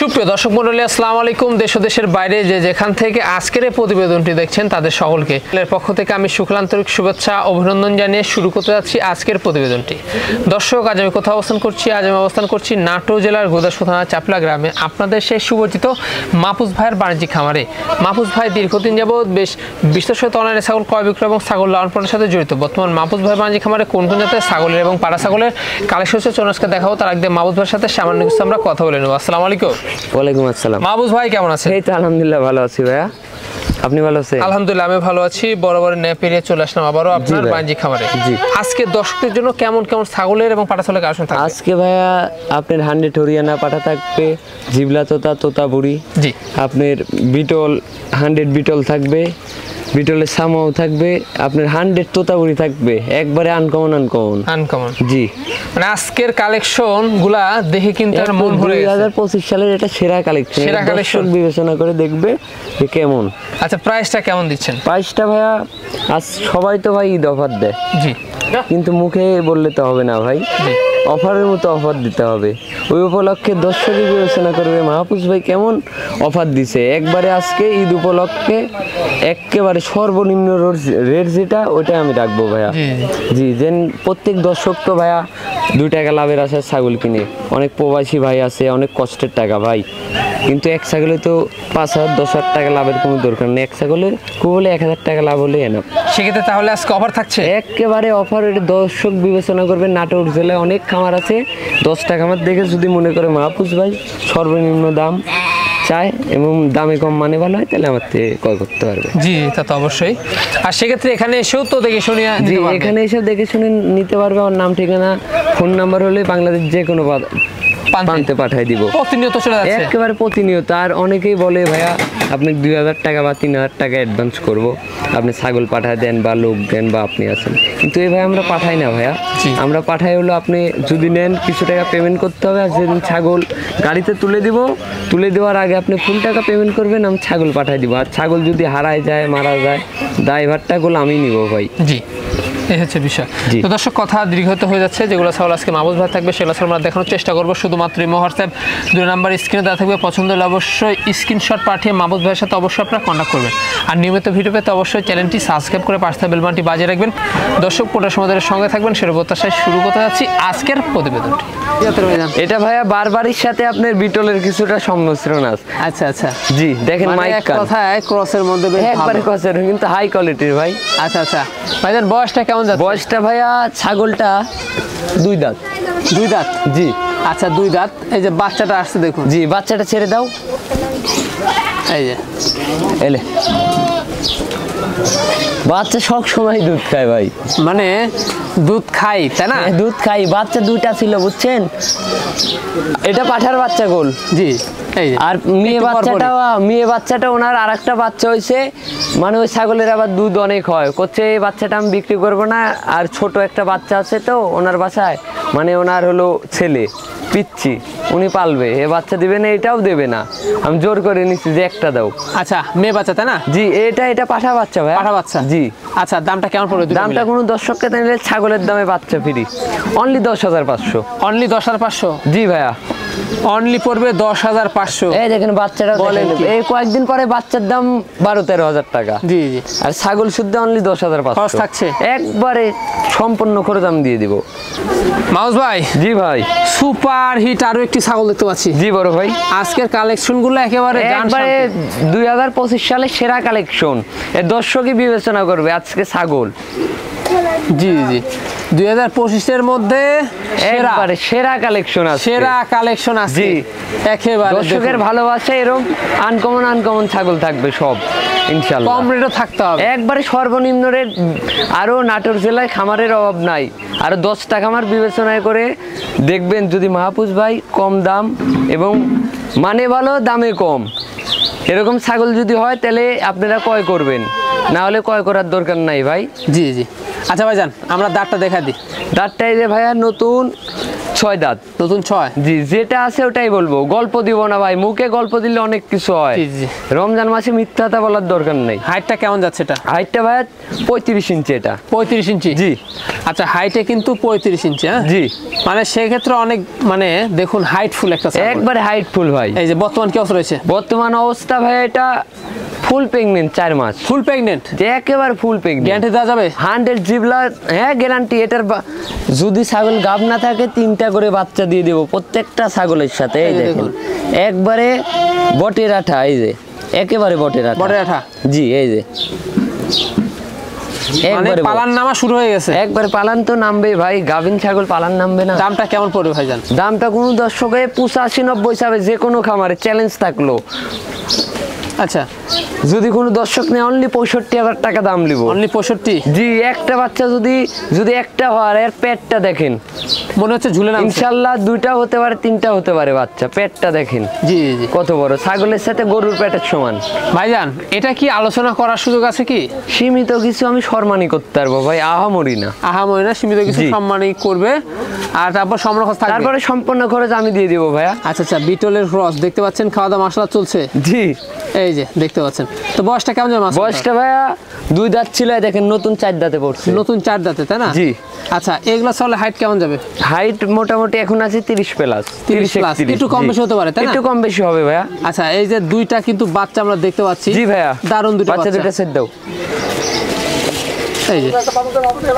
সুপ্রিয় দর্শক মণ্ডলী, আসসালামু আলাইকুম। দেশ ও দেশের বাইরে যে যেখান থেকে আজকের এই প্রতিবেদনটি দেখছেন তাদের সকলকে এর পক্ষ থেকে আমি শুক্লান্তরিক শুভেচ্ছা অভিনন্দন জানিয়ে শুরু করতে যাচ্ছি আজকের প্রতিবেদনটি। দর্শক, আজ আমি কোথাও অবস্থান করছি? আজ আমি অবস্থান করছি নাটোর জেলার গোদাসপুর থানা চাপলা গ্রামে, আপনাদের সেই সুপরিচিত মাহফুজ ভাইয়ের বাণিজ্যিক খামারে। মাহফুজ ভাই দীর্ঘদিন যাবৎ বেশ বিশ্বস্ত অনলাইনে ছাগল ক্রয় বিক্রয় এবং ছাগল লালন পালনের সাথে জড়িত। বর্তমান মাহফুজ ভাইয়ের বাণিজ্যিক খামারে কোন কোন জাতের ছাগলের এবং পাড়া ছাগলের কালেকশন হচ্ছে চনস্কে দেখাবো। তার আগে মাহফুজ ভাইয়ের সাথে সামান্য কিছু আমরা কথা বলে নেবো। আসসালামু আলাইকুম। ওয়ালাইকুম আসসালাম। মাহফুজ ভাই কেমন আছেন? এই তো আলহামদুলিল্লাহ ভালো আছি ভাইয়া, আপনি ভালো আছেন? আলহামদুলিল্লাহ আমি ভালো আছি। বরাবর পেরিয়ে চলে আসলাম আবারও আপনার বাণিজ্যিক খামারে। আজকে দর্শকদের জন্য কেমন কেমন ছাগলের এবং পাঠা ছাগলের কালেকশন থাকবে? আজকে ভাইয়া আপনার 100 হরিয়ানা পাঠা থাকবে, জিবলা তোতা বুড়ি, জি আপনার বিটল 100 বিটল থাকবে, বিটলের সামাও থাকবে, আপনার 100 তোতাবুড়ি থাকবে, একবারে আনকমন জি। মানে আজকের কালেকশন গুলা দেখে কিন্তু আর মন ভরে গেছে। 2025 সালের এটা সেরা কালেকশন বিবেচনা করে দেখবে যে কেমন। আচ্ছা, প্রাইসটা কেমন দিচ্ছেন? প্রাইসটা ভাইয়া আজ সবাই তো ভাই ঈদ অফার দেয়, জি, কিন্তু মুখে বললে তো হবে না ভাই, অফারের মতো অফার দিতে হবে। ওই উপলক্ষে দর্শকই বিবেচনা করবে মাহফুজ ভাই কেমন অফার দিছে। একবারে আজকে ঈদ উপলক্ষে একেবারে সর্বনিম্ন রেট যেটা ওইটা আমি রাখবো ভাইয়া। জি, যেন প্রত্যেক দর্শক তো ভাইয়া 2 টাকা লাভের আশায় ছাগল কিনে, অনেক প্রবাসী ভাই আছে, অনেক কষ্টের টাকা ভাই, কিন্তু এক ছাগলে তো 5,000 10,000 টাকা লাভের কোনো দরকার নেই। এক ছাগলে খুব হলে 1,000 টাকা লাভ হলে এনাফ। সেক্ষেত্রে তাহলে আজকে অফার থাকছে? একেবারে অফার। এটা দর্শক বিবেচনা করবে, নাটোর জেলায় অনেক খামার আছে, 10টা খামার দেখে যদি মনে করে মাহফুজ ভাই সর্বনিম্ন দাম চায় এবং দামে কম মানে ভালো হয়, তাহলে আমার থেকে ক্রয় করতে পারবে। জি, তা তো অবশ্যই। আর সেক্ষেত্রে এখানে এসেও তো দেখে শুনে এখানে এসে দেখে শুনে নিতে পারবে। আমার নাম ঠিকানা ফোন নাম্বার হলে বাংলাদেশ যে কোনো প্রান্তে পাঠাই দিব। প্রতিনিয়ত চলে যাচ্ছে, একেবারে প্রতিনিয়ত। আর অনেকেই বলে ভাইয়া আপনি 2,000 টাকা বা 3,000 টাকা অ্যাডভান্স করবো, আপনি ছাগল পাঠায় দেন বা লোক দেন বা আপনি আসেন, কিন্তু এই ভাই আমরা পাঠাই না ভাইয়া। আমরা পাঠাই হলো আপনি যদি নেন কিছু টাকা পেমেন্ট করতে হবে, আর যেদিন ছাগল গাড়িতে তুলে দেওয়ার আগে আপনি ফুল টাকা পেমেন্ট করবেন, আমি ছাগল পাঠাই দিব। আর ছাগল যদি হারায় যায় মারা যায়, ড্রাইভারটা গুলো আমি নিব ভাই। জি, এই হচ্ছে বিষয়। তো দর্শক, কথা দীর্ঘত হয়ে যাচ্ছে। যেগুলো ছাগল আজকে মাহফুজ ভাই থাকবে সেগুলো আমরা দেখানোর চেষ্টা করবো। শুধুমাত্র ইমো হোয়াটসঅ্যাপ 2 নাম্বার স্ক্রিনে দেওয়া থাকবে। পছন্দ হলে অবশ্যই স্ক্রিনশট পাঠিয়ে মাহফুজ ভাইয়ের সাথে অবশ্যই আপনারা কন্ট্যাক্ট করবেন। আর নিয়মিত ভিডিও পেতে অবশ্যই চ্যানেলটি সাবস্ক্রাইব করে পাশে বেল বাটনটি বাজিয়ে রাখবেন। দর্শক, পুরো সময়ের সঙ্গে থাকবেন, সেটা প্রত্যাশায় শুরু করতে যাচ্ছি আজকের প্রতিবেদনটি। এটা ভাইয়া বারবারির সাথে আপনার বিটলের কিছুটা সংমিশ্রণ আছে। আচ্ছা আচ্ছা, জি দেখেন মাইক কথায় ক্রসের মধ্যে একবারে ক্রসের, কিন্তু হাই কোয়ালিটির ভাই। আচ্ছা আচ্ছা ভাইজান, বয়সটা কেমন যাচ্ছে? বয়সটা ভাইয়া ছাগলটা 2 দাঁত। 2 দাঁত? জি। আচ্ছা, 2 দাঁত। এই যে বাচ্চাটা আসছে দেখুন। জি, বাচ্চাটা ছেড়ে দাও। এই যে এলে বাচ্চা সব সময় দুধ খায় ভাই, মানে দুধ খাই, তাই না? দুধ খাই। বাচ্চা 2টা ছিল বুঝছেন, এটা পাঠার বাচ্চা গোল। জি। আর মেয়ে বাচ্চাটা ওনার আর একটা বাচ্চা হয়েছে, মানে ওই ছাগলের আবার দুধ অনেক হয় করছে, এই বাচ্চাটা আমি বিক্রি করবো না। আর ছোট একটা বাচ্চা আছে তো ওনার বাসায়, মানে ওনার হলো ছেলে পিচ্ছি, উনি পালবে, এ বাচ্চা দিবে না, এটাও দেবে না, আমি জোর করে নিচ্ছি যে একটা দাও। আচ্ছা, মেয়ে বাচ্চা তাই না? জি, এটা পাঠা বাচ্চা ভাই। পাঠা বাচ্চা, জি। আচ্ছা, দামটা কেমন পড়বে? দামটা কোনো দর্শককে নিলে ছাগলের দামে বাচ্চা ফ্রি, অনলি 10,500। অনলি 10,500? জি ভাইয়া, অনলি পড়বে 10,500। এই দেখেন বাচ্চাটা বলেন, এই কয়েকদিন পরে বাচ্চার দাম 12-13,000 টাকা। জি জি। আর ছাগল শুদ্ধ অনলি 10,500 খরচ থাকছে, একবারে সম্পূর্ণ খরচ আমি দিয়ে দিব। মাহফুজ ভাই। জি ভাই, সুপার হিট আরো একটি ছাগল দেখতে পাচ্ছি। জি বড় ভাই, আজকের কালেকশন গুলো একবারে 2025 সালের সেরা কালেকশন, এর দর্শকই বিবেচনা করবে আজকে ছাগল। জি জি, 2025 এর মধ্যে একবারে সেরা কালেকশন আছে, সেরা কালেকশন আছে। জি, একেবারে দর্শকের ভালোবাসা, এরকম আনকমন ছাগল থাকবে সব ইনশাআল্লাহ। কম রেটও থাকতে হবে, একবারে সর্বনিম্ন রেট। আরো নাটোর জেলায় খামারের অভাব নাই, আরো 10টা খামার বিবেচনায় করে দেখবেন যদি মাহফুজ ভাই কম দাম এবং মানে ভালো দামে কম এরকম ছাগল যদি হয়, তাহলে আপনারা ক্রয় করবেন, না হলে ক্রয় করার দরকার নাই ভাই। জি জি। আচ্ছা ভাইজান, আমরা দাঁতটা দেখা দিই। দাঁতটা এই যে ভাইয়া নতুন 6 দাঁত। নতুন 6? জি, যেটা আছে ওটাই বলবো, গল্প দিব না ভাই, মুখে গল্প দিলে অনেক কিছু হয়। জি জি। রমজান মাসে মিথ্যাটা বলার দরকার নেই। হাইটটা কেমন যাচ্ছে এটা? হাইটটা ভাই 35 ইঞ্চি এটা। 35 ইঞ্চি? জি। আচ্ছা, হাইটে কিন্তু 35 ইঞ্চি। হ্যাঁ জি। মানে সেক্ষেত্রে অনেক মানে দেখুন হাইটফুল একটা ছাগল। একবারে হাইটফুল ভাই। এই যে বর্তমান কি অবস্থা রয়েছে? বর্তমান অবস্থা ভাই এটা ফুল প্রেগনেন্ট, 4 মাস। ফুল প্রেগনেন্ট? যে একেবারে ফুল প্রেগনেন্ট। গ্যারান্টি দেওয়া যাবে? 100 জিবলা, হ্যাঁ গ্যারান্টি। এটার যদি ছাগল গাব না থাকে 3টা করে বাচ্চা দিয়ে দেবো প্রত্যেকটা ছাগলের সাথে। এই দেখুন একবারে বটের আঠা, এই যে একেবারে বটের আঠা। বটের আঠা? জি। এই যে মানে পালান নামা শুরু হয়ে গেছে? একবারে পালান তো নামবে ভাই, গাভিন ছাগল পালান নামবে না। দামটা কেমন পড়বে ভাইজান? দামটা কোনো দর্শকে 85-90 চাবে, যে কোনো খামারে চ্যালেঞ্জ থাকলো। আচ্ছা, যদি কোনো দর্শক নেই অনলি 65,000 টাকা দাম নিব। অনলি 65? জি। একটা বাচ্চা যদি একটা হয়, এর পেটটা দেখেন, মনে হচ্ছে ঝুলে নামছে। ইনশাআল্লাহ 2টা হতে পারে 3টা হতে পারে বাচ্চা। পেটটা দেখেন। জি জি। কত বড়, ছাগলের সাথে গরুর পেটের সমান। ভাইজান এটা কি আলোচনা করার সুযোগ আছে কি? সীমিত কিছু আমি সম্মানই করতে পারবো ভাই, আহামরি না। আহামরি না, সীমিত কিছু সম্মানই করবে। আর তারপর সম্পূর্ণ খরচ থাকবে? তারপরে সম্পূর্ণ খরচ আমি দিয়ে দিব ভাইয়া। আচ্ছা আচ্ছা, বিটলের ক্রস দেখতে পাচ্ছেন, খাওয়া দাওয়া মাশাআল্লাহ চলছে? জি। এই যে দেখতে পাচ্ছেন। তো বয়সটা কেমন যাবে? বয়সটা ভাইয়া 2 দাঁত ছিল, দেখেন নতুন 4 দাঁতে পড়ছে। নতুন 4 দাঁতে, তাই না? জি। আচ্ছা, এগুলা চলে হাইট কেমন যাবে? হাইট মোটামুটি এখন আছে 30 প্লাস। 30 প্লাস, একটু কম বেশি হতে পারে, তাই না? একটু কম বেশি হবে ভাইয়া। আচ্ছা, এই যে 2টা কিন্তু বাচ্চা আমরা দেখতে পাচ্ছি। জি ভাইয়া, দারুণ 2টা বাচ্চা। 2টা সেট দাও।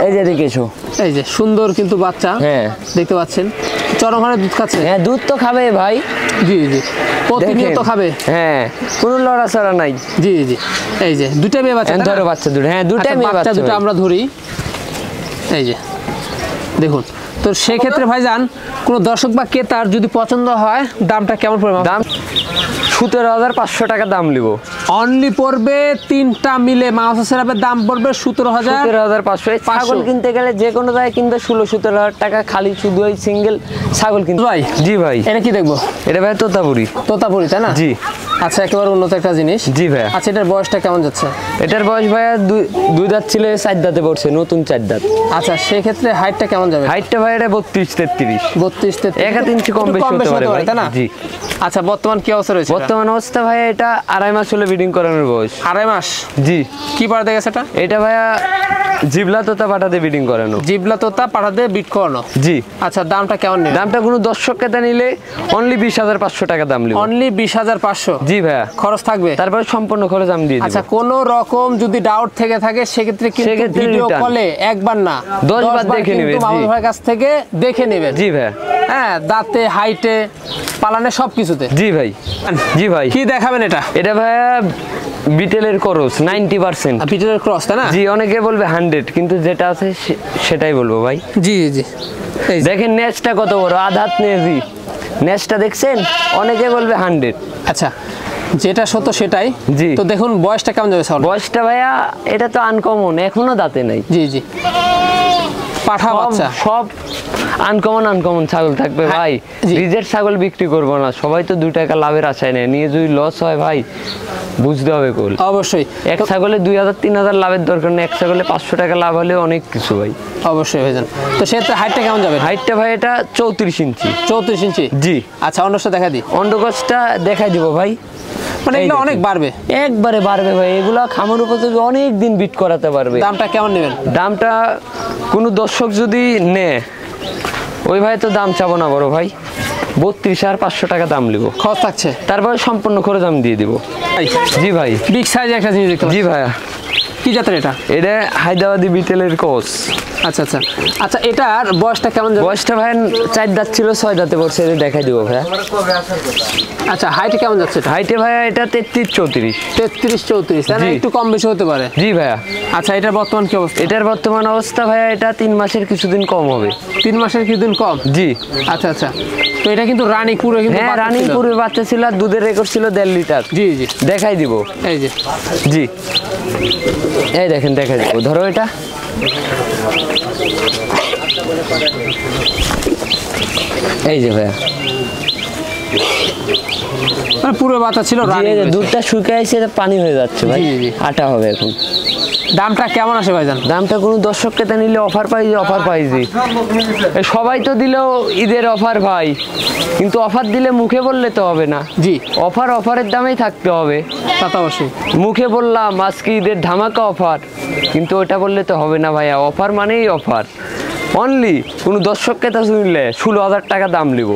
এই যে দেখেছো, এই যে সুন্দর কিন্তু বাচ্চা। হ্যাঁ দেখতে পাচ্ছেন, চরম হারে দুধ খাচ্ছে। হ্যাঁ দুধ তো খাবে ভাই। জি জি, প্রতিনিয়ত খাবে। হ্যাঁ, কোনো লড়াচড়া নাই। জি জি। এই যে 2টা মেয়ে বাচ্চা। ধরো বাচ্চা 2টা। হ্যাঁ 2টা মেয়ে বাচ্চা। 2টা আমরা ধরি। এই যে দেখুন। তো সেক্ষেত্রে ভাইজান কোনো দর্শক বা ক্রেতার যদি পছন্দ হয় দামটা কেমন পড়বে? দাম 17,500 টাকা দাম নিব। অনলি পড়বে 3টা মিলে মাউস সেরাপের দাম পড়বে 17,500। ছাগল কিনতে গেলে যে কোনো জায়গায় কিনতে 16-17,000 টাকা, খালি শুধু ওই সিঙ্গেল ছাগল কিনতে। ভাই জি ভাই, এটা কি দেখবো? এটা ভাই তোতাপুরি। তোতাপুরি, তাই না? জি। আচ্ছা, একেবারে উন্নত একটা জিনিস। জি ভাই। আচ্ছা, এটার বয়সটা কেমন যাচ্ছে? এটার বয়স ভাইয়া 2 দাঁত ছিল, 4 দাঁতে পড়ছে, নতুন 4 দাঁত। আচ্ছা, সেই ক্ষেত্রে হাইটটা কেমন যাবে? হাইটটা ভাই এটা 32-33। 32-33, 1 ইঞ্চি কম বেশি হতে পারে ভাই, তাই না? জি। আচ্ছা, বর্তমান কি অবস্থা রয়েছে? বর্তমান অবস্থা ভাই এটা 2.5 মাস হলো ব্রিডিং করানোর বয়স। 2.5 মাস? জি। কি পাড়া দেখেছে এটা? এটা ভাইয়া জিবলা তোতা পাঠাতে ব্রিডিং করানো। জিবলা তোতা পাঠাতে বিট করানো? জি। আচ্ছা, দামটা কেমন নেবে? দামটা কোনো দর্শক ক্রেতা নিলে অনলি 20,500 টাকা দাম নিব। অনলি 20,500? জি ভাইয়া। খরচ থাকবে? তারপরে সম্পূর্ণ খরচ আমি দিয়ে দেব। আচ্ছা, কোনো রকম যদি ডাউট থেকে থাকে সেক্ষেত্রে কিন্তু ভিডিও কলে একবার না 10 বার দেখে নেবেন। মামুন ভাইয়ের কাছ থেকে দেখে নেবেন। জি ভাইয়া। হ্যাঁ, দাঁতে, হাইটে, পালানে সব কিছুতে। জি ভাই। জি ভাই। কি দেখাবেন এটা? এটা ভাইয়া বিটেলের করস 90%। বিটেলের ক্রস, তাই না? জি। অনেকে বলবে 100, কিন্তু যেটা আছে সেটাই বলবো ভাই। জি জি। দেখেন নেজটা কত বড়, আধাত নেজি। নেজটা দেখছেন? অনেকে বলবে 100। আচ্ছা, যেটা সত্য সেটাই। জি। তো দেখুন বয়সটা কেমন যাবে? বয়সটা ভাইয়া এটা তো আনকমন, এখনো দাঁতে নাই। জি জি। পাঠা বাচ্চা সব আনকমন ছাগল থাকবে ভাই। রিজেক্ট ছাগল বিক্রি করব না, সবাই তো 2 টাকা লাভের আশায় নেয়। নিয়ে যদি লস হয় ভাই বুঝতে হবে কোল। অবশ্যই। এক ছাগলে 2,000-3,000 লাভের দরকার নেই, এক ছাগলে 500 টাকা লাভ হলে অনেক কিছু ভাই। অবশ্যই ভাইজান। তো সেটা হাইটটা কেমন যাবে? হাইটটা ভাই এটা 34 ইঞ্চি। 34 ইঞ্চি? জি। আচ্ছা, অন্যটা দেখা দিই। অন্ডকোষটা দেখাই দিব ভাই। মানে এগুলো অনেক বাড়বে? একবারে বাড়বে ভাই, এগুলা খামার উপযোগী, অনেক দিন বিট করাতে পারবে। দামটা কেমন নেবেন? দামটা কোনো দর্শক যদি নেয় ওই ভাই তো দাম চাবো না বড় ভাই, 32,500 টাকা দাম নিব। খরচ থাকছে? তারপরে সম্পূর্ণ খরচ আমি দিয়ে দিব। জি ভাই। বিগ সাইজের একটা জিনিস দেখতে পাচ্ছি। জি ভাইয়া। কি জাতের এটা? এটা হায়দ্রাবাদি বিটেলের ক্রস। আচ্ছা আচ্ছা আচ্ছা, এটার বয়সটা কেমন যাবে? বয়সটা ভাই 4 দাঁত ছিল, 6 দাঁতে পড়ছে, এটা দেখাই দিব ভাইয়া। আচ্ছা, হাইটে কেমন যাচ্ছে? হাইটে ভাইয়া এটা 33-34। 33-34, তাই না? একটু কম বেশি হতে পারে। জি ভাইয়া। আচ্ছা, এটার বর্তমান কি অবস্থা? এটার বর্তমান অবস্থা ভাইয়া এটা 3 মাসের কিছুদিন কম হবে। 3 মাসের কিছুদিন কম? জি। আচ্ছা আচ্ছা। তো এটা কিন্তু রানিং পুরো, কিন্তু হ্যাঁ রানিং পুরো বাচ্চা ছিল, আর দুধের রেকর্ড ছিল 1.5 লিটার। জি জি, দেখাই দিব। এই যে। জি, এই দেখেন দেখাই দিব। ধরো এটা, এই যে ভাইয়া পুরো বাচ্চা ছিল, দুধটা শুকাইছে, পানি হয়ে যাচ্ছে ভাই, আটা হবে এখন। দামটা কেমন আসে ভাইজান? দামটা কোনো দর্শক ক্রেতা নিলে অফার পাইছি। সবাই তো দিলেও ঈদের অফার ভাই, কিন্তু অফার দিলে মুখে বললে তো হবে না। জি, অফারের দামেই থাকতে হবে। তা তো অবশ্যই। মুখে বললাম আজকে ঈদের ধামাকা অফার, কিন্তু ওটা বললে তো হবে না ভাইয়া। অফার মানেই অফার। অনলি কোনো দর্শক ক্রেতা শুনলে 16,000 টাকা দাম নিব।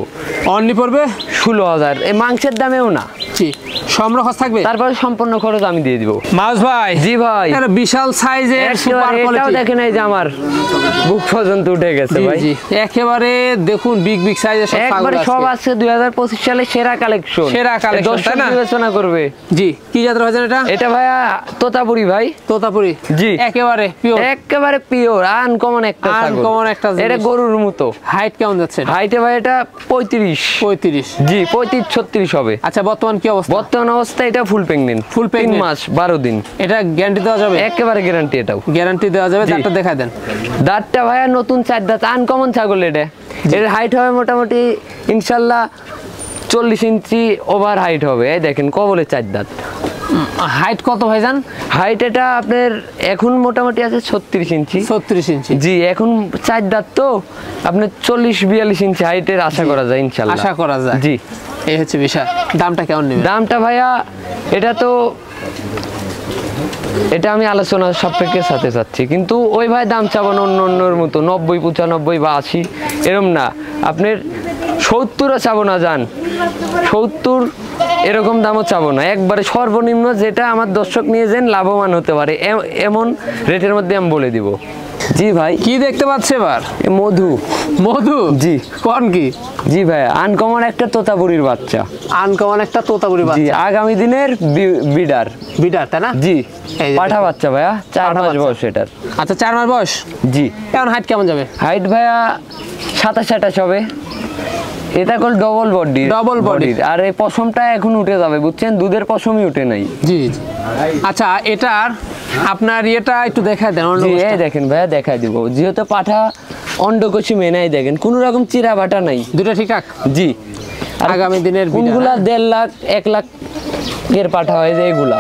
অনলি পড়বে 16,000, এই মাংসের দামেও না। জি, সম্পূর্ণ খরচ থাকবে, তারপরে সম্পূর্ণ খরচ আমি দিয়ে দিব। মাউস ভাই। জি ভাই, এটা বিশাল সাইজের সুপার এটাও কোয়ালিটি। দেখেন এই যে আমার বুক পর্যন্ত উঠে গেছে ভাই। জি, একেবারে দেখুন বিগ সাইজের সব একবারে সব আছে 2025 সালে সেরা কালেকশন। তাই না? বিবেচনা করবে। জি, কি জাতের ভাইজান এটা? এটা ভাইয়া তোতাপুরি ভাই। তোতাপুরি। জি, একেবারে পিওর আনকমন একটা ছাগল। আনকমন একটা জিনিস। এটা গরুর মতো। হাইট কেমন যাচ্ছে? হাইটে ভাই এটা 35। জি, 35-36 হবে। আচ্ছা, বর্তমান কি অবস্থা? বর্তমান অবস্থা এটা ফুল প্রেগনেন্ট। 3 মাস 12 দিন। এটা গ্যারান্টি দেওয়া যাবে? একেবারে গ্যারান্টি। এটাও গ্যারান্টি দেওয়া যাবে। দাঁতটা দেখায় দেন। দাঁতটা ভাইয়া নতুন 4 দাঁত, আনকমন ছাগল এটা। এর হাইট হবে মোটামুটি ইনশাল্লাহ 40 ইঞ্চি ওভার হাইট হবে। এই দেখেন কবলে 4 দাঁত। হাইট কত ভাইজান? হাইট এটা আপনার এখন মোটামুটি আছে 36 ইঞ্চি। 36 ইঞ্চি। জি, এখন 4 দাঁত তো আপনার 40-42 ইঞ্চি হাইটের আশা করা যায় ইনশাল্লাহ। আশা করা যায়। জি, এই হচ্ছে বিষয়। দামটা কেমন নেবেন? দামটা ভাইয়া এটা আমি আলোচনা সাপেক্ষে সাথে চাচ্ছি, কিন্তু ওই ভাই দাম চাবো না অন্যর মতো 90, 95 বা 80 এরম না। আপনার 70ও চাবো না, যান 70 এরকম দামও চাবো না। একবারে সর্বনিম্ন যেটা আমার দর্শক নিয়ে যেন লাভবান হতে পারে এমন রেটের মধ্যে আমি বলে দিব। জি ভাই, কি দেখতে পাচ্ছে এবার? মধু। জি, কোন কি? জি ভাই, আনকমন একটা তোতাপুরির বাচ্চা। আনকমন একটা তোতাপুরি জি, বাচ্চা। আগামী দিনের বিডার, তাই না? জি, এই যে পাঠা বাচ্চা ভাইয়া, 4 মাস বয়স এটার। আচ্ছা, 4 মাস বয়স। জি, কেমন হাইট কেমন যাবে? হাইট ভাইয়া 27-28 হবে। এটা কল ডবল বডি। আর এই পশমটা এখন উঠে যাবে, বুঝছেন? দুধের পশমই উঠে নাই। জি। আচ্ছা, এটার আপনার এটা একটু দেখায় দেন। জি, এই দেখেন ভাইয়া, দেখাই দিব। যেহেতু পাঠা অন্ডকোষী মেনাই, দেখেন কোনো রকম চিরা বাটা নাই, দুটো ঠিকঠাক। জি, আগামী দিনের কোনগুলা 1.5 লাখ 1 লাখ এর পাঠা হয় যে এগুলা।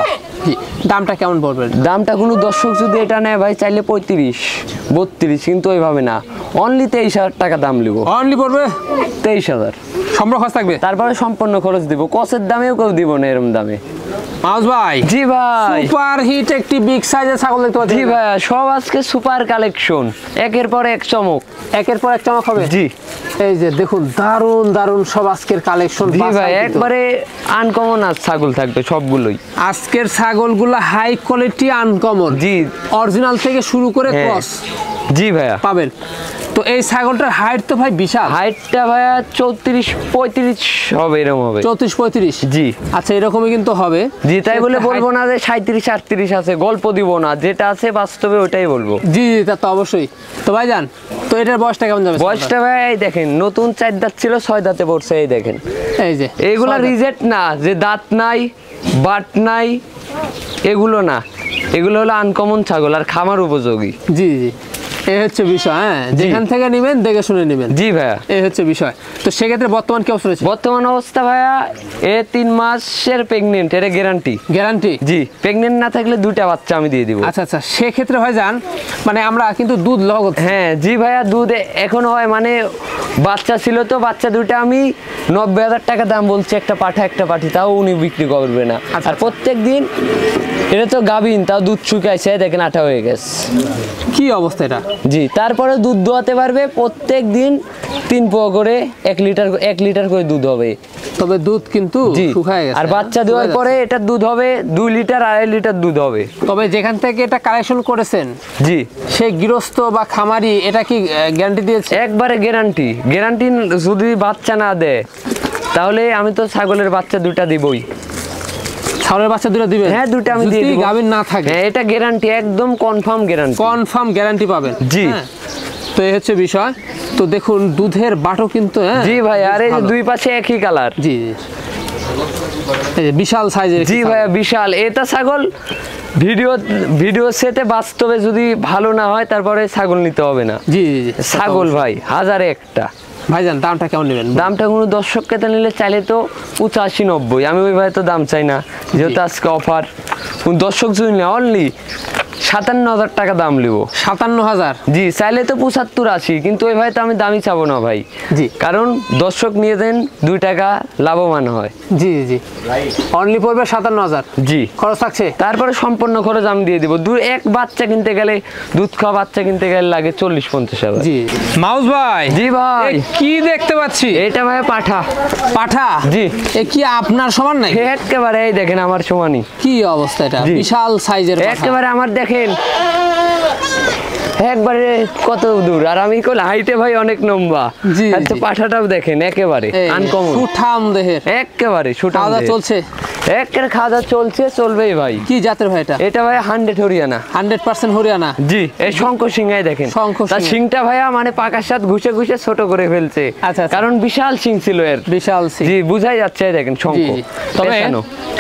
দামটা কেমন পড়বে? দামটা কোনো দর্শক যদি এটা নেয় ভাই চাইলে 35-32, কিন্তু ওইভাবে না। অনলি 23,000 টাকা দাম লিব। অনলি পড়বে 23,000। সম্পূর্ণ খরচ থাকবে, তারপরে সম্পূর্ণ খরচ দিব। কসের দামেও কেউ দিব না এরকম দামে। মাউস ভাই। জি ভাই, সুপার হিট একটি বিগ সাইজের ছাগল দেখতে পাচ্ছি। জি ভাই, সব আজকে সুপার কালেকশন, একের পর এক চমক। হবে। জি, এই যে দেখুন, দারুন সব আজকের কালেকশন। জি ভাই, একবারে আনকমন ছাগল থাকবে সবগুলোই। আজকের ছাগলগুলো হাই কোয়ালিটি, আনকমন। জি, অরিজিনাল থেকে শুরু করে ক্রস। জি ভাইয়া, পাবেন। তো এই ছাগলটার হাইট তো ভাই বিশাল। হাইটটা ভাইয়া 34-35 হবে, এরকম হবে। 34-35। জি, আচ্ছা, এরকমই কিন্তু হবে। জি, তাই বলে বলবো না যে 37-38 আছে, গল্প দিব না, যেটা আছে বাস্তবে ওটাই বলবো। জি, তা তো অবশ্যই। তো ভাই যান, তো এটার বয়সটা কেমন যাবে? বয়সটা ভাই এই দেখেন, নতুন 4 দাঁত ছিল, 6 দাঁতে পড়ছে। এই দেখেন, এই যে এগুলা রিজেক্ট না, যে দাঁত নাই বাট নাই এগুলো না, এগুলো হলো আনকমন ছাগল আর খামার উপযোগী। জি, এই হচ্ছে বিষয়। হ্যাঁ, যেখান থেকে নেবেন দেখে শুনে নেবেন। জি ভাইয়া, এই হচ্ছে বিষয়। তো সেক্ষেত্রে বর্তমান কি অবস্থা রয়েছে? বর্তমান অবস্থা ভাইয়া 3 মাসের প্রেগনেন্ট, এটা গ্যারান্টি। জি, প্রেগনেন্ট না থাকলে 2টা বাচ্চা আমি দিয়ে দিব। আচ্ছা, সেক্ষেত্রে ভাই যান, মানে আমরা কিন্তু দুধ লগত। হ্যাঁ, জি ভাইয়া, দুধ এখন হয়, মানে বাচ্চা ছিল তো, বাচ্চা 2টা আমি 90,000 টাকা দাম বলছি, একটা পাঠি, তাও উনি বিক্রি করবে না। আর প্রত্যেক দিন এটা তো গাভিন, তাও দুধ শুকাইছে, দেখেন 8 হয়ে গেছে। কি অবস্থা এটা? জি, তারপরে দুধ দোয়াতে পারবে প্রত্যেক দিন 3 পোয়া করে, 1 লিটার করে দুধ হবে। তবে দুধ কিন্তু শুকায় গেছে। আর বাচ্চা দেওয়ার পরে এটা দুধ হবে 2 লিটার, 2.5 লিটার দুধ হবে। তবে যেখান থেকে এটা কালেকশন করেছেন, জি, সেই গৃহস্থ বা খামারি এটা কি গ্যারান্টি দিয়েছে? একবারে গ্যারান্টি। যদি বাচ্চা না দেয় তাহলে আমি তো ছাগলের বাচ্চা 2টা দিবই। ছাগলের বাচ্চা 2টা দিবেন? হ্যাঁ, 2টা আমি দিয়ে দিব। গাভীর না থাকে, হ্যাঁ, এটা গ্যারান্টি, একদম কনফার্ম গ্যারান্টি পাবেন। জি, তো এই হচ্ছে বিষয়। তো দেখুন, দুধের বাটও কিন্তু। জি ভাই, আর এই 2 পাশে একই কালার। জি, এই যে বিশাল সাইজের। জি ভাইয়া, বিশাল। এটা ছাগল ভিডিও সেটে বাস্তবে যদি ভালো না হয় তারপরে ছাগল নিতে হবে না। জি, ছাগল ভাই হাজারে একটা। ভাইজান, দামটা কেমন নেবেন? দামটা কোনো দর্শক ক্রেতা নিলে চাইলে তো 85-90, আমি ওই ভাই তো দাম চাই না, যেহেতু আজকে অফার। কোন দর্শক যদি নিলে অনলি 57,000 টাকা দাম লিব। 57,000? জি, চাইলে তো 75-80, কিন্তু ওই ভাই তো আমি দামই চাবো না ভাই। জি, কারণ দর্শক নিয়ে দেন 2 টাকা লাভবান হয়। জি জি, অনলি পড়বে 57,000। জি, খরচ থাকছে? তারপরে সম্পূর্ণ খরচ আমি দিয়ে দিব। এক বাচ্চা কিনতে গেলে, দুধ খাওয়া বাচ্চা কিনতে গেলে লাগে 40-50,000। জি। মাউস ভাই, জি ভাই, কি দেখতে পাচ্ছি? এটা ভাই পাঠা। পাঠা? জি। এ কি আপনার সমান নাই? একেবারে এই দেখেন আমার সমানই। কি অবস্থা, এটা বিশাল সাইজের পাঠা। একেবারে আমার দেখেন একবারে কত দূর, আর আমি কল হাইটে ভাই অনেক লম্বা। জি, আচ্ছা, পাঠাটাও দেখেন একেবারে আনকমন, সুঠাম দেহের, একেবারে সুঠাম। খাওয়া চলছে? একেবারে খাওয়া চলছে, চলবেই ভাই। কি জাতের ভাই এটা? এটা ভাই 100 হরিয়ানা। 100% হরিয়ানা? জি। এই শঙ্খ সিংহাই দেখেন, তার সিংটা ভাইয়া মানে পাকার সাথে ঘুষে ঘুষে ছোট করে ফেলছে। আচ্ছা, কারণ বিশাল সিং ছিল এর, বিশাল সিং। জি, বুঝাই যাচ্ছে দেখেন শঙ্খ। তবে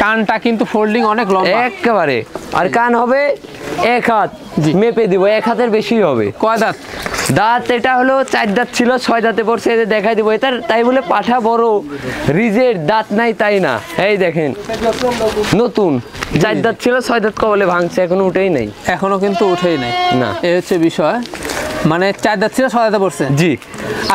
কানটা কিন্তু ফোল্ডিং অনেক লম্বা একেবারে, আর কান হবে 1 হাত। মেপে দিব, 1 হাতের বেশি হবে। কয় দাঁত? দাঁত এটা হলো 4 দাঁত ছিল, 6 দাঁতে পড়ছে। এদের দেখাই দিব এটার, তাই বলে পাঠা বড় রিজের দাঁত নাই তাই না। এই দেখেন নতুন 4 দাঁত ছিল, 6 দাঁত কবলে ভাঙছে, এখনো উঠেই নাই। এখনো কিন্তু উঠেই নাই না, এই হচ্ছে বিষয়। মানে 4 দাঁত ছিল, 6 দাঁতে পড়ছে। জি।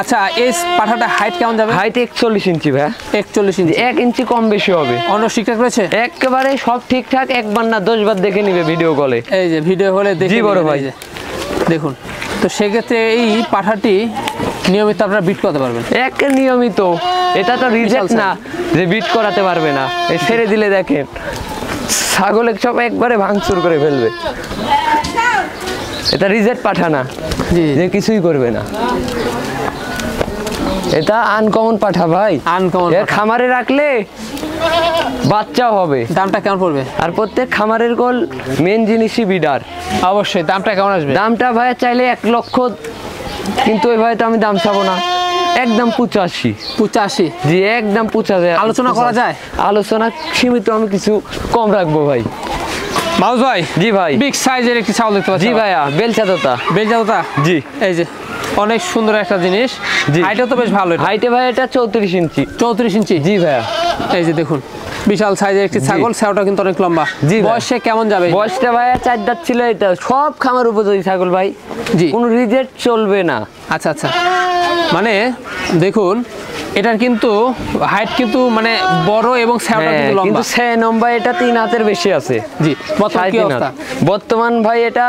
আচ্ছা, এই পাঠাটা হাইট কেমন যাবে? হাইট 41 ইঞ্চি ভাই। 41 ইঞ্চি? 1 ইঞ্চি কম বেশি হবে। অন্য ঠিকঠাক রয়েছে? একেবারে সব ঠিকঠাক, একবার না 10 বার দেখে নিবে ভিডিও কলে। এই যে ভিডিও হলে দেখে। জি বড় ভাই, দেখুন তো, সেক্ষেত্রে এই পাঠাটি নিয়মিত আপনারা বিট করতে পারবেন? একে নিয়মিত। এটা তো রিজেক্ট না যে বিট করাতে পারবে না। এই ছেড়ে দিলে দেখেন ছাগলে সব একবারে ভাঙচুর করে ফেলবে। এটা রিজেক্ট পাঠা না যে কিছুই করবে না। এটা আনকমন পাঠা ভাই, আনকমন। খামারে রাখলে বাচ্চাও হবে। দামটা কেমন পড়বে? আর প্রত্যেক খামারের গোল মেন জিনিসই বিডার। অবশ্যই। দামটা কেমন আসবে? দামটা ভাই চাইলে 1 লক্ষ, কিন্তু ওই ভাই তো আমি দাম চাবো না, একদম 85। 85? জি, একদম 85। আলোচনা করা যায়? আলোচনা সীমিত, আমি কিছু কম রাখবো ভাই। মাউস ভাই। জি ভাই, বিগ সাইজের একটি ছাগল দেখতে পাচ্ছি। জি ভাইয়া, বেলচা তোতা। বেলচা তোতা? জি। এই যে অনেক সুন্দর একটা জিনিস। হাইটও তো বেশ ভালো। হাইটে ভাই এটা 34 ইঞ্চি। 34 ইঞ্চি? জি ভাইয়া। এই যে দেখুন, বিশাল সাইজের একটি ছাগল, সেওটা কিন্তু অনেক লম্বা। জি। বয়সে কেমন যাবে? বয়সটা ভাইয়া 4 দাঁত ছিল। এটা সব খামার উপযোগী ছাগল ভাই। জি, কোনো রিজেক্ট চলবে না। আচ্ছা আচ্ছা, মানে দেখুন এটার কিন্তু হাইট কিন্তু মানে বড় এবং সেওটা কিন্তু লম্বা, কিন্তু সে নম্বর এটা 3 হাতের বেশি আছে। জি। বর্তমান কি অবস্থা? বর্তমান ভাই এটা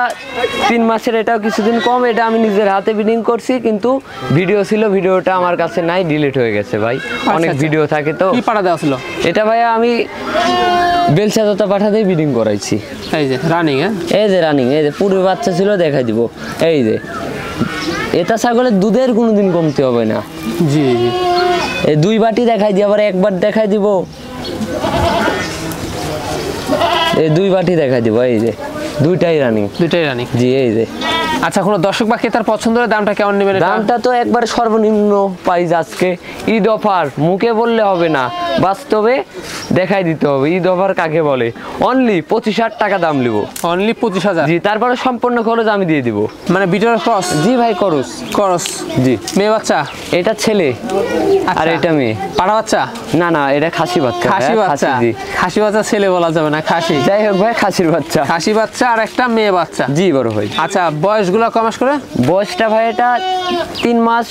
3 মাসের, এটাও কিছুদিন কম। এটা আমি নিজের হাতে ব্রিডিং করছি, কিন্তু ভিডিও ছিল, ভিডিওটা আমার কাছে নাই, ডিলিট হয়ে গেছে ভাই। অনেক ভিডিও থাকে তো। কি পাঠা দেওয়া ছিল এটা ভাই? আমি বেলচা তোতা পাঠা দিয়ে ব্রিডিং করাইছি। এই যে রানিং। এই যে রানিং, এই যে পুরো বাচ্চা ছিল, দেখাই দিব। এই যে এটা ছাগলের দুধের কোনোদিন কমতে হবে না। জি জি। এই 2 বাটি দেখাই দিব, আবার একবার দেখাই দিব। এই 2 বাটি দেখাই দিব। এই যে দুইটাই রানিং। জি। এই যে আচ্ছা, কোনো দর্শক বা ক্রেতার পছন্দ হলে দামটা কেমন নেবেন? দামটা তো একবার সর্বনিম্ন প্রাইস আজকে, ঈদ অফার। মুখে বললে হবে না, বাস্তবে দেখাই দিতে হবে। ঈদ অফার কাকে বলে? অনলি 25,000 টাকা দাম নিব। অনলি 25,000? জি। তারপরে সম্পূর্ণ খরচ আমি দিয়ে দিব। মানে বিটর ক্রস? জি ভাই, করস। জি। মেয়ে বাচ্চা? এটা ছেলে, আর এটা মেয়ে। পাড়া বাচ্চা? না না, এটা খাসি বাচ্চা। খাসি বাচ্চা? খাসি বাচ্চা ছেলে বলা যাবে না, খাসি। যাই হোক ভাই, খাসির বাচ্চা। খাসি বাচ্চা আর একটা মেয়ে বাচ্চা? জি বড় ভাই। আচ্ছা, বয়সগুলো কয় মাস করে? বয়সটা ভাই এটা 3 মাস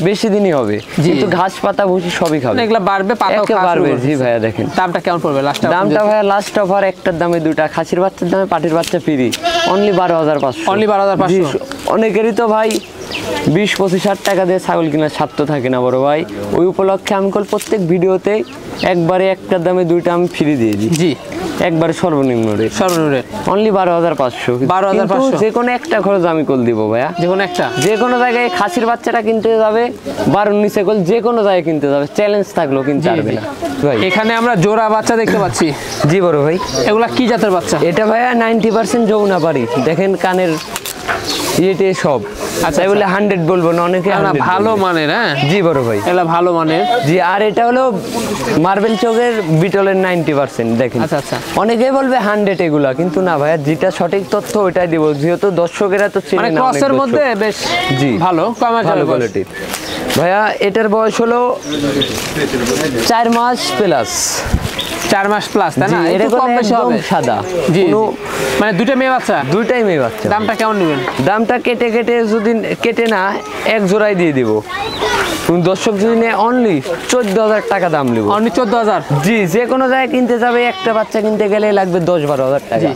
বেশি দিনই হবে, কিন্তু ঘাস পাতা ভুসি সবই খাবে। এগুলা বাড়বে, পাতাও বাড়বে। জি ভাইয়া দেখেন। দামটা কেমন পড়বে লাস্ট? দামটা ভাইয়া লাস্ট অফার, একটার দামে 2টা, খাসির বাচ্চার দামে পাটির বাচ্চা ফ্রি। অনলি 12,500। অনলি 12,500? অনেকেরই তো ভাই 20-25,000 টাকা দিয়ে ছাগল কেনার স্বার্থ থাকে না বড় ভাই। ওই উপলক্ষে আমি প্রত্যেক ভিডিওতে একবারে একটার দামে 2টা আমি ফ্রি দিয়ে দিই। জি। একবারে সর্বনিম্ন রেট। সর্বনিম্ন রেট অনলি 12,500। 12,500? যে কোনো একটা খরচ আমি কল দিব ভাইয়া। যে কোনো একটা? যে কোনো জায়গায় খাসির বাচ্চাটা কিনতে যাবে 12 নিচে কল, যে কোনো জায়গায় কিনতে যাবে, চ্যালেঞ্জ থাকলো কিনতে পারবে না ভাই। এখানে আমরা জোড়া বাচ্চা দেখতে পাচ্ছি। জি বড় ভাই। এগুলা কি জাতের বাচ্চা? এটা ভাইয়া 90% যৌনা পারি। দেখেন কানের ইয়েতে সব। আচ্ছা, বলে 100 বলবো না, অনেকে ভালো মানের। হ্যাঁ জি বড় ভাই, এগুলা ভালো মানের। জি। আর এটা হলো মার্বেল চোখের বিটলের 90%। দেখেন, আচ্ছা আচ্ছা, অনেকে বলবে 100 এগুলা, কিন্তু না ভাইয়া, যেটা সঠিক তথ্য ওইটাই দিব, যেহেতু দর্শকেরা তো চেনে না। ক্রসের মধ্যে বেশ জি ভালো কোয়ালিটি ভাইয়া। এটার বয়স হলো 4 মাস প্লাস। 4 মাস প্লাস, তাই না? এটা একটু কম বেশি একদম হবে। সাদা, জি জি। কোনো- মানে দুইটা মেয়ে বাচ্চা, দুইটাই মেয়ে বাচ্চা। দামটা কেমন নেবেন? দামটা কেটে কেটে যদি কেটে না এক জোড়াই দিয়ে দিব। তুমি দর্শক যদি নেয় অনলি 14,000 টাকা দাম নেব। অনলি 14,000। জি, যে কোনো জায়গায় কিনতে যাবে একটা বাচ্চা কিনতে গেলে লাগবে 10-12,000 টাকা।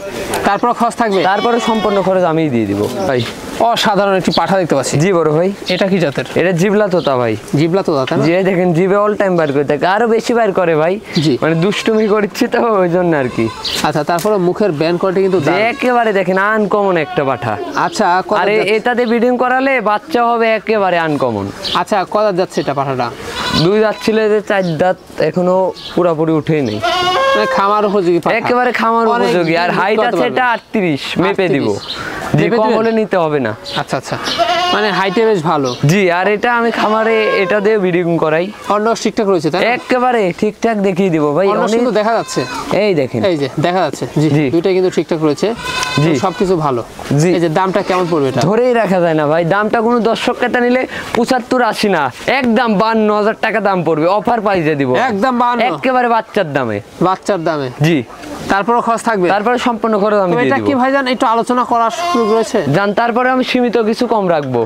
তারপর খরচ থাকবে? তারপরে সম্পূর্ণ খরচ আমিই দিয়ে দিব ভাই। অসাধারণ একটি পাঠা দেখতে পাচ্ছি। জি বড় ভাই, এটা কি জাতের? এটা জিবলা তোতা ভাই। জিবলা তো তাই না? যে দেখেন জিবে অল টাইম বার করে থাকে, আরো বেশি বার করে ভাই। জি। মানে দুষ্টুমি করছি তো ওই জন্য আর কি। আচ্ছা, তারপরে মুখের ব্যান্ড কোয়ালিটি কিন্তু যে দারুণ। একেবারে দেখেন আনকমন একটা পাঠা। আচ্ছা কত আরে যাচ্ছে? এটাতে ব্রিডিং করালে বাচ্চা হবে একেবারে আনকমন। আচ্ছা কত যাচ্ছে এটা পাঠাটা? 2 দাঁত ছিল, যে 4 দাঁত এখনো পুরোপুরি উঠেই নেই। মানে খামার উপযোগী পাঠা। একেবারে খামার অনেক উপযোগী। আর দিন হাইট করতে আছে এটা পারবেন। 38 মেপে দিব। 38 জি, মেপে কম দিবেন? হলে নিতে হবে না। আচ্ছা আচ্ছা, মানে হাইটে বেশ ভালো। জি, আর এটা আমি খামারে এটা দিয়ে ব্রিডিং করাই। অন্য ঠিকঠাক রয়েছে তাই না? একেবারে ঠিকঠাক দেখিয়ে দিব ভাই। অন্য অনেক- কিন্তু দেখা যাচ্ছে, এই দেখেন, এই যে দেখা যাচ্ছে। জি জি। দুইটা কিন্তু ঠিকঠাক রয়েছে। জি। সবকিছু ভালো। জি। এই যে দামটা কেমন পড়বে এটা? ধরেই রাখা যায় না ভাই। দামটা কোনো দর্শক ক্রেতা নিলে 75-80 না, একদম 52,000 টাকা দাম পড়বে। অফার প্রাইসে দিব একদম 52? একেবারে বাচ্চার দামে। বাচ্চার দামে? জি, তারপরও খরচ থাকবে? তারপরে সম্পূর্ণ খরচ আমি তো দিয়ে এটা দিব। কি ভাইজান একটু আলোচনা করার সুযোগ রয়েছে? জান, তারপরে আমি সীমিত কিছু কম রাখবো।